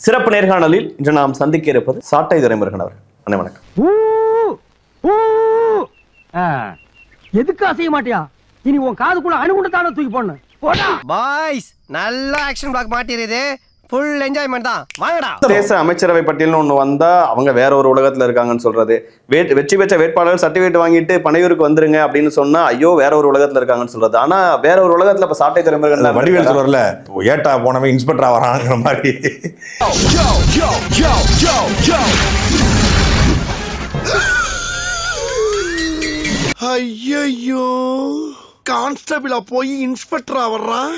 சிறப்பு நேர்காணலில் இன்று நாம் சந்திக்க இருப்பது சாட்டை துரைமுருகன் அவர். அண்ணே வணக்கம். எதுக்கு அசைய மாட்டியா? இனி உன் காதுக்குள்ள அணுகுண்டத்தான தூக்கி போடணும். பாய்ஸ் நல்ல ஆக்ஷன் பிளாக் மாட்டிருது. ஃபுல் என்ஜாய்மெண்ட் தான். வாங்கடா. தேச அமைச்சரவை பட்டியல்னு ஒண்ணு வந்தா அவங்க வேற ஒரு உலகத்துல இருக்காங்கன்னு சொல்றது, வெற்றி பெற்ற வேட்பாளர்கள் சர்டிபிகேட் வாங்கிட்டு பனையூருக்கு வந்துருங்க அப்படின்னு சொன்னா ஐயோ வேற ஒரு உலகத்துல இருக்காங்கன்னு சொல்றது. ஆனா வேற ஒரு உலகத்துல இப்ப சாட்டை துரைமுருகன் வடிவேல் சொல்றல ஏட்டா போனவன் இன்ஸ்பெக்டரா வராங்கிற மாதிரி. ஐயோ கான்ஸ்டபிளா போய் இன்ஸ்பெக்டரா வர்றான்.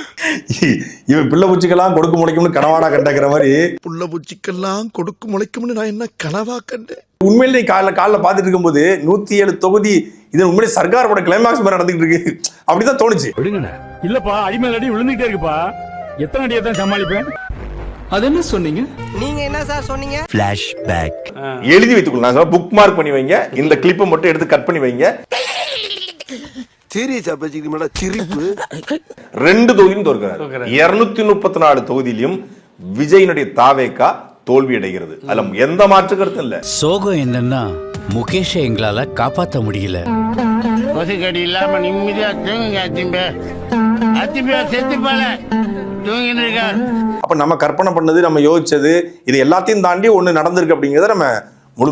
இவன் பிள்ளை பூச்சிக்கெல்லாம் கொடுக்க முளைக்கும்னு கனவாடா கண்டக்கிற மாதிரி. புள்ள பூச்சிக்கெல்லாம் கொடுக்க முளைக்கும்னு நான் என்ன கனவா கண்டேன். உண்மையிலே நீ காலைல பாத்துட்டு இருக்கும்போது 107 தொகுதி இது உண்மையிலே சர்க்காரோட கிளைமாக்ஸ் மாதிரி நடந்துட்டு இருக்கு அப்படிதான் தோணுச்சு. இல்லப்பா அடிமேல் அடி விழுந்துட்டே இருக்குப்பா. எத்தனை அடியை தான் சமாளிப்பேன்? அது என்ன சொன்னீங்க? நீங்க என்ன சார் சொன்னீங்க? ஃபிளாஷ்பேக். எழுதி வைத்துக்கொள்ளாங்க, புக் மார்க் பண்ணி வைங்க, இந்த கிளிப்பை மட்டும் எடுத்து கட் பண்ணி வைங்க. சீரியஸா பேசிக்கிட்டு சிரிப்பு. 2 தொகுதியும் தோற்கிறார். 234 தொகுதியிலும் விஜயினுடைய தாவேகா தோல்வி அடைகிறது. அதுல எந்த மாற்று கருத்தும் இல்ல. சோகம் என்னன்னா முகேஷை எங்களால காப்பாற்ற முடியல. கொசுக்கடி இல்லாம நிம்மதியா தூங்குங்க. அத்திம்பே செத்து போல தூங்கின்னு இருக்கா. அப்ப நம்ம கற்பனை பண்ணது, நம்ம யோசிச்சது, இது எல்லாத்தையும் தாண்டி ஒண்ணு நடந்திருக்கு அப்படிங்கறத நம்ம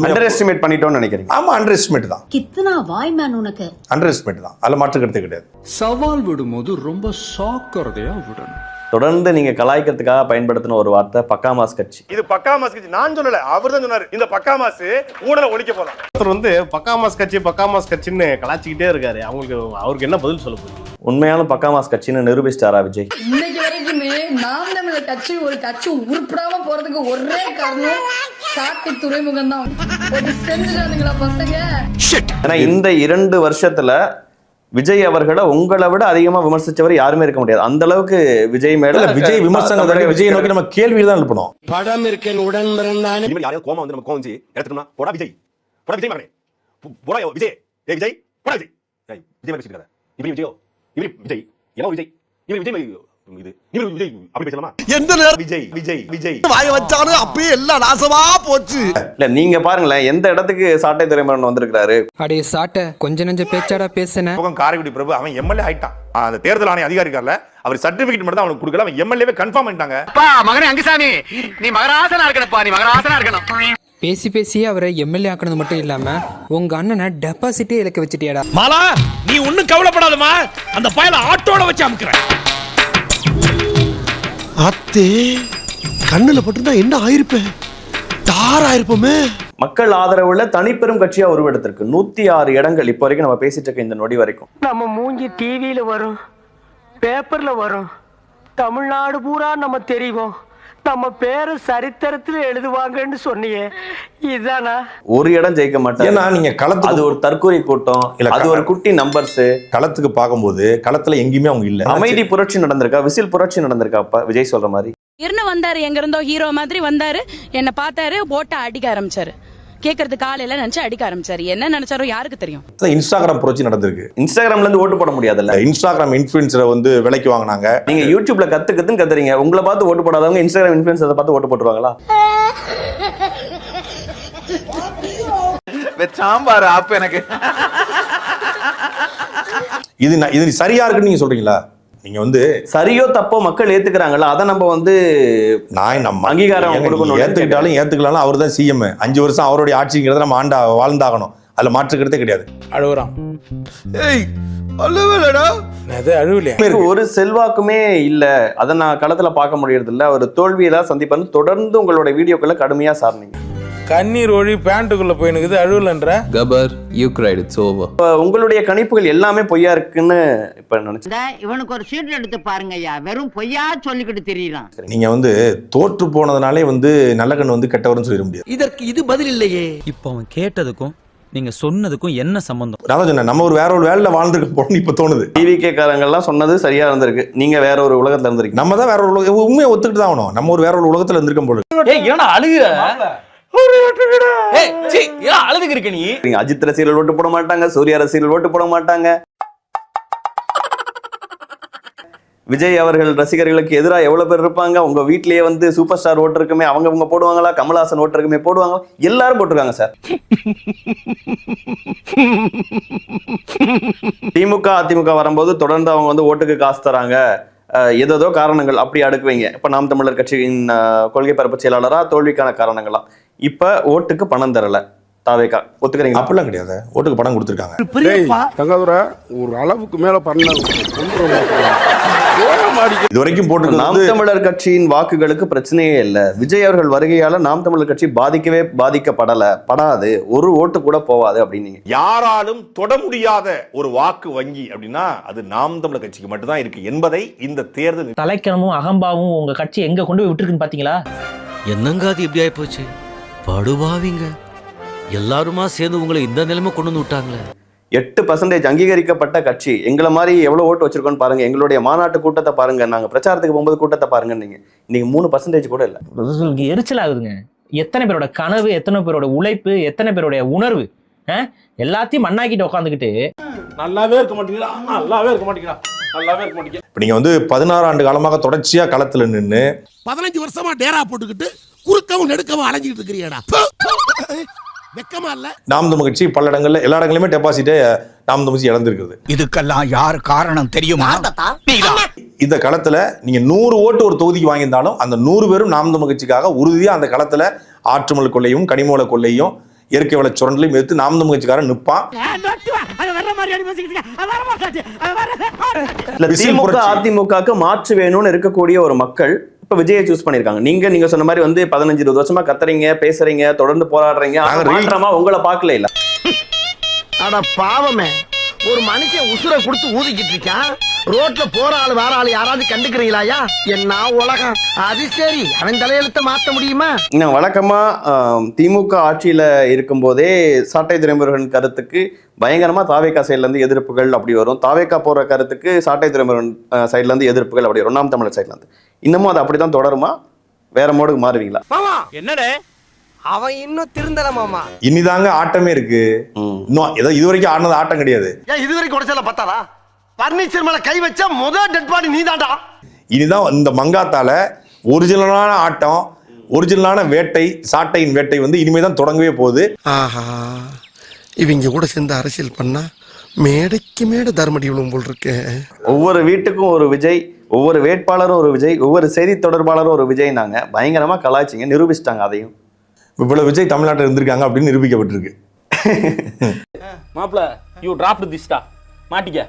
அண்டர் எஸ்டிமேட் பண்ணிட்டோம்னு நினைக்கிறீங்க? ஆமா, அண்டர் எஸ்டிமேட் தான். கித்தனா வாய் மேன் உனக்கு. அண்டர் எஸ்டிமேட் தான், அதுல மாற்று கருத்து கிடையாது. சவால் விடும்போது ரொம்ப சாக்கிறதையா விடணும். தொடர்ந்து நீங்க கலாய்க்கிறதுக்காக பயன்படுத்தின ஒரு வார்த்தை பக்காமாஸ் கட்சி. இது பக்காமாஸ் கட்சி நான் சொல்லல, அவர் தான் சொன்னாரு. இந்த பக்காமாஸ் ஊழலை ஒழிக்க போலாம். ஒருத்தர் வந்து பக்காமாஸ் கட்சின்னு கலாச்சிக்கிட்டே இருக்காரு. அவருக்கு என்ன பதில் சொல்ல போகுது? உண்மையான பக்காமாஸ் கட்சின்னு நிரூபிச்சிட்டாரா விஜய்? இன்னைக்கு வரைக்குமே நாம் தமிழர் கட்சி ஒரு கட்சி உருப்படாம போறதுக்கு ஒரே காரணம் சாட்டை துறைமுகம் தான். செஞ்சுட்டானுங்களா பசங்க. ஏன்னா இந்த 2 வருஷத்துல விஜய் அவர்களை உங்களை விட அதிகமா விமர்சிச்சவர் யாருமே இருக்க முடியாது. அந்த அளவுக்கு விஜய் மேல விஜய் விமர்சனம் விஜய் நோக்கி நம்ம கேள்வியில் தான் எழுப்பணும். படம் இருக்கேன் உடன் பிறந்தான். யாரையும் கோமா வந்து நம்ம கோவம் எடுத்துக்கணும். போடா விஜய், போடா விஜய் மகனே, போடா விஜய், விஜய், போடா விஜய், விஜய் மாதிரி பேசிட்டு இப்படி விஜயோ, இப்படி விஜய், என்ன விஜய், இவன் விஜய் இது இவன் விஜய் அப்படி பேசலாமா? எந்த நேரம் விஜய் வாய வச்சானு அப்பயே எல்லாம் நாசமா போச்சு. இல்ல நீங்க பாருங்களேன், எந்த இடத்துக்கு சாட்டை துரைமுருகன் வந்திருக்காரு. அடே சாட்டை கொஞ்ச நெஞ்ச பேச்சாடா பேசுன. காரைக்குடி பிரபு அவன் எம்எல்ஏ ஆயிட்டான். அந்த தேர்தல் ஆணைய அதிகாரி இருக்கார்ல, அவர் சர்டிபிகேட் மட்டும் தான் அவனுக்கு கொடுக்கல, அவன் எம்எல்ஏவே கன்ஃபார்ம் பண்ணிட்டாங்க. அப்பா மகனே அங்கசாமி, நீ மகராசனா இருக்கணும்ப்பா, நீ மகராசனா இருக்கணும். பேசியே அவரை எம்எல்ஏ ஆக்குனது மட்டும் இல்லாம உங்க அண்ணனை டெபாசிட்டே இழக்க வச்சிட்டியாடா. மாலா நீ ஒண்ணும் கவலைப்படாதமா, அந்த பயல ஆட்டோட வச்சு அமுக்குறேன். அத்தே கண்ணுல பட்டுதான் என்ன ஆயிருப்பேன், தார் ஆயிருப்போமே. மக்கள் ஆதரவுள்ள தனிப்பெரும் கட்சியா உருவெடுத்திருக்கு. 106 இடங்கள் இப்போ வரைக்கும் நம்ம பேசிட்டு இருக்க இந்த நொடி வரைக்கும். நம்ம மூஞ்சி டிவியில வரும், பேப்பர்ல வரும், தமிழ்நாடு பூரா நம்ம தெரியும், நம்ம பேரு சரித்திரத்துல எழுதுவாங்கன்னு சொன்னியே, இதானா? ஒரு இடம் ஜெயிக்க மாட்டாங்க. ஏன்னா நீங்க களத்துக்கு, அது ஒரு தற்கொலை கூட்டம், அது ஒரு குட்டி நம்பர்ஸ். களத்துக்கு பார்க்கும்போது களத்துல எங்கேயுமே அவங்க இல்ல. அமைதி புரட்சி நடந்திருக்கா, விசில் புரட்சி நடந்திருக்கா? அப்ப விஜய் சொல்ற மாதிரி வந்தாரு, எங்க இருந்தோ ஹீரோ மாதிரி வந்தாரு, என்ன பார்த்தாரு, போட்ட அடிக்க ஆரம்பிச்சாரு. கேக்குறது காலையில நினைச்சு அடிக்க ஆரம்பிச்சாரு. என்ன நினைச்சாரோ யாருக்கு தெரியும். இன்ஸ்டாகிராம் புரட்சி நடந்திருக்கு. இன்ஸ்டாகிராம்ல இருந்து ஓட்டு போட முடியாதுல்ல. இன்ஸ்டாகிராம் இன்ஃபுளுன்சரை வந்து விலைக்கு வாங்கினாங்க. நீங்க யூடியூப்ல கத்துன்னு கத்துறீங்க, உங்களை பார்த்து ஓட்டு போடாதவங்க இன்ஸ்டாகிராம் இன்ஃபுளுன்சரை பார்த்து ஓட்டு போட்டுருவாங்களா? சாம்பார் ஆப் எனக்கு இது சரியா இருக்குன்னு நீங்க சொல்றீங்களா? நீங்க வந்து சரியோ தப்போ மக்கள் ஏத்துக்கிறாங்கல்ல, அதை நம்ம வந்து நம்ம அங்கீகாரம் ஏத்துக்கிட்டாலும் ஏத்துக்கலாம். அவர் தான் சிஎம், 5 வருஷம் அவருடைய ஆட்சிங்கிறத நம்ம வாழ்ந்தாகணும். அதுல மாற்றுக்கிறதே கிடையாது. அழுகுறான். ஒரு செல்வாக்குமே இல்ல, அதை நான் களத்துல பார்க்க முடியறது இல்ல. அவர் தோல்வியெல்லாம் சந்திப்பாரு. தொடர்ந்து உங்களோட வீடியோக்களை கடுமையா சார்ந்தீங்க. கண்ணீர் ஒழி பேண்ட்டுக்குள்ள போயினுக்குது, அழுவலன்ற கபர் யூ கிரைட் இட்ஸ் ஓவர். உங்களுடைய கணிப்புகள் எல்லாமே பொய்யா இருக்குன்னு இப்ப நினைச்சேன். இவனுக்கு ஒரு சீட் எடுத்து பாருங்க ஐயா, வெறும் பொய்யா சொல்லிக்கிட்டு தெரியலாம். நீங்க வந்து தோற்று போனதுனாலே வந்து நல்ல கண்ணு வந்து கெட்டவர்னு சொல்லிட முடியாது. இதற்கு இது பதில் இல்லையே. இப்போ அவன் கேட்டதுக்கும் நீங்க சொன்னதுக்கும் என்ன சம்பந்தம்? நான் சொன்னேன், நம்ம ஒரு வேற ஒரு வேலையில வாழ்ந்துருக்க போறோம்னு இப்ப தோணுது. டிவிகே காரங்கள்லாம் சொன்னது சரியா இருந்திருக்கு, நீங்க வேற ஒரு உலகத்துல இருந்திருக்கு. நம்ம தான் வேற ஒரு உலகம், உண்மையை ஒத்துக்கிட்டு தான் ஆகணும். நம்ம ஒரு வேற ஒரு உலகத்துல இருந்திருக்கோம் போல. அழுதுக்கு இருக்க நீ. அஜித் ரசிகர்கள் ஓட்டு போட மாட்டாங்க, சூர்யா ரசிகர்கள் ஓட்டு போட மாட்டாங்க. விஜய் அவர்கள் ரசிகர்களுக்கு எதிராக எவ்வளவு பேர் இருப்பாங்க. உங்க வீட்லயே வந்து சூப்பர் ஸ்டார் ஓட்டு இருக்குமே, அவங்க போடுவாங்களா, கமல்ஹாசன் ஓட்டு இருக்குமே போடுவாங்களா, எல்லாரும் போட்டிருக்காங்க சார். திமுக அதிமுக வரும்போது தொடர்ந்து அவங்க வந்து ஓட்டுக்கு காசு தராங்க, ஏதோ காரணங்கள் அப்படி அடுக்குவீங்க. இப்ப நாம் தமிழர் கட்சியின் கொள்கை பரப்பு செயலாளரா தோல்விக்கான காரணங்களா, இப்ப ஓட்டுக்கு பணம் தரல தாவேகா, ஒத்துக்கிறீங்க? அப்படிலாம் கிடையாது, ஓட்டுக்கு பணம் கொடுத்துருக்காங்க. தங்காதுரை ஒரு அளவுக்கு மேல பண்ண இது வரைக்கும் போட்டு நாம் தமிழர் கட்சியின் வாக்குகளுக்கு பிரச்சனையே இல்லை. விஜய் அவர்கள் வருகையால நாம் தமிழர் கட்சி பாதிக்கப்படாது, ஒரு ஓட்டு கூட போவாது அப்படின்னு யாராலும் தொட முடியாத ஒரு வாக்கு வங்கி அப்படின்னா அது நாம் தமிழர் கட்சிக்கு மட்டும்தான் இருக்கு என்பதை இந்த தேர்தல் தலைக்கணமும் அகம்பாவும் உங்க கட்சி எங்க கொண்டு போய் விட்டுருக்குன்னு பாத்தீங்களா? என்னங்க அது இப்படி ஆயி போச்சு? படுபாவிங்க எல்லாருமா சேர்ந்து உங்களை இந்த நிலைமை கொண்டு வந்து விட்டாங்களே. 8% அங்கீகரிக்கப்பட்ட கட்சி. எங்களை மாதிரி எவ்வளவு ஓட்டு வச்சிருக்கோன்னு பாருங்க, எங்களுடைய மாநாட்டு கூட்டத்தை பாருங்க, நாங்க பிரச்சாரத்துக்கு போகும்போது கூட்டத்தை பாருங்க. நீங்க இன்னைக்கு 3% கூட இல்ல. எரிச்சல் ஆகுதுங்க. எத்தனை பேரோட கனவு, எத்தனை பேரோட உழைப்பு, எத்தனை பேருடைய உணர்வு எல்லாத்தையும் மண்ணாக்கிட்டு உட்காந்துக்கிட்டு நல்லாவே இருக்க மாட்டீங்களா, நல்லாவே இருக்க மாட்டீங்களா, நல்லாவே இருக்க மாட்டீங்க. இப்ப நீங்க வந்து 16 ஆண்டு காலமாக தொடர்ச்சியா களத்துல நின்று 15 வருஷமா டேரா போட்டுக்கிட்டு குறுக்கவும் நெடுக்கவும் அலைஞ்சிட்டு இருக்கிறியடா. வெக்கமா இல்ல? நாம் தமிழ் கட்சி பல இடங்கள்ல எல்லா இடங்களுமே டெபாசிட்டே நாம் தமிழ் கட்சி இழந்திருக்குது. இதுக்கெல்லாம் யார் காரணம் தெரியுமா? இந்த களத்துல நீங்க 100 ஓட்டு ஒரு தொகுதிக்கு வாங்கியிருந்தாலும் அந்த 100 பேரும் நாம் தமிழ் கட்சிக்காக உறுதியா அந்த களத்துல ஆற்றுமல் கொள்ளையும் கனிமூல கொள்ளையும் இயற்கை வள சுரண்டலையும் எடுத்து நாம் தமிழ் கட்சிக்காரன் நிற்பான். திமுக அதிமுகக்கு மாற்று வேணும்னு இருக்கக்கூடிய ஒரு மக்கள் இப்ப விஜயை சூஸ் பண்ணிருக்காங்க. நீங்க சொன்ன மாதிரி வந்து 15-20 வருஷமா கத்துறீங்க, பேசுறீங்க, தொடர்ந்து போராடுறீங்க, மாற்றமா உங்களை பார்க்கல இல்ல. அட பாவமே, ஒரு மனுஷன் உசுரை கொடுத்து ஊதிக்கிட்டு இருக்கான், ரோட்ல போற ஆளு வேற ஆளு யாராவது கண்டுக்கிறீங்களாயா? என்ன உலகம் அது? சரி, அவன் தலையெழுத்த மாத்த முடியுமா? வழக்கமா திமுக ஆட்சியில இருக்கும் போதே சாட்டை துரைமுருகன் கருத்துக்கு பயங்கரமா தாவேகா சைட்ல இருந்து எதிர்ப்புகள் அப்படி வரும். தாவேகா போற கருத்துக்கு சாட்டை துரைமுருகன் சைட்ல இருந்து எதிர்ப்புகள் அப்படி வரும். நாம் தமிழர் சைட்ல இருந்து இன்னமும் அது அப்படிதான் தொடருமா, வேற மோடுக்கு மாறுவீங்களா? என்னடே அவன் இன்னும் திருந்தல மாமா. இனிதாங்க ஆட்டமே இருக்கு. இன்னும் ஏதோ இதுவரைக்கும் ஆடினது ஆட்டம் கிடையாது. ஏன் இதுவரைக்கும் உடச்சல பத்தாதா? பர்னிச்சர் மேல கை வச்சா முதல் டெட் பாடி நீதான்டா. இனிதான் இந்த மங்காத்தால ஒரிஜினலான ஆட்டம், ஒரிஜினலான வேட்டை, சாட்டையின் வேட்டை வந்து இனிமேதான் தொடங்கவே போகுது. ஆஹா, இவங்க கூட சேர்ந்து அரசியல் பண்ணா மேடைக்கு மேடை தர்மடி விழும் போல் இருக்கு. ஒவ்வொரு வீட்டுக்கும் ஒரு விஜய், ஒவ்வொரு வேட்பாளரும் ஒரு விஜய், ஒவ்வொரு செய்தி தொடர்பாளரும் ஒரு விஜய். நாங்க பயங்கரமா கலாய்ச்சிங்க, நிரூபிச்சிட்டாங்க. அதையும் இவ்வளவு விஜய் தமிழ்நாட்டில் இருந்திருக்காங்க அப்படின்னு நிரூபிக்கப்பட்டிருக்கு. மாப்ள யூ டிராப்ட் திஸ்டா மாட்டிக்க.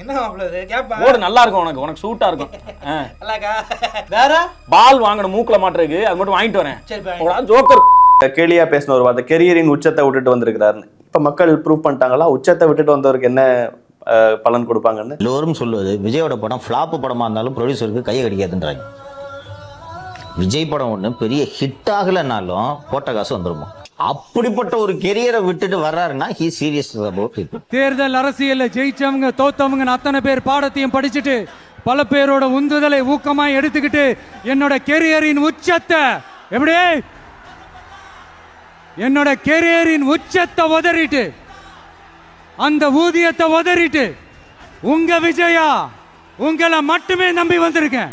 என்ன மாப்ள இது? கேப்பா ஓடு நல்லா இருக்கும், உனக்கு சூட்டா இருக்கும். அல்லாக்கா வேற பால் வாங்கணும் மூக்குல மாட்டறதுக்கு, அது மட்டும் வாங்கிட்டு வரேன். சரி ஜோக்கர் கேலியா பேசின ஒரு வார்த்தை, கெரியரின் உச்சத்தை விட்டுட்டு வந்திருக்கிறாருன்னு. இப்ப மக்கள் ப்ரூவ் பண்ணிட்டாங்களா உச்சத்தை விட்டுட்டு வந்தவருக்கு என்ன பலன் கொடுப்பாங்கன்னு? எல்லோரும் சொல்லுவது விஜயோட படம் ஃப்ளாப் படமா இருந்தாலும் ப்ரொடியூசருக்கு கையை கடிக்காதுன்றாங்க. விஜய் படம் ஒண்ணு பெரிய ஹிட் ஆகலனாலும் போட்ட காசு வந்துருமா? அப்படிப்பட்ட ஒரு கெரியரை விட்டுட்டு வர்றாருன்னா ஹி சீரியஸ் அபௌட் இட். தேர்தல் அரசியல்ல ஜெயிச்சவங்க தோத்தவங்க அத்தனை பேர் பாடத்தையும் படிச்சுட்டு பல பேரோட உந்துதலை ஊக்கமா எடுத்துக்கிட்டு என்னோட கெரியரின் உச்சத்தை எப்படி என்னோட கெரியரின் உச்சத்தை உதறிட்டு அந்த ஊதியத்தை உதறிட்டு உங்க விஜயா உங்களை மட்டுமே நம்பி வந்திருக்கேன்.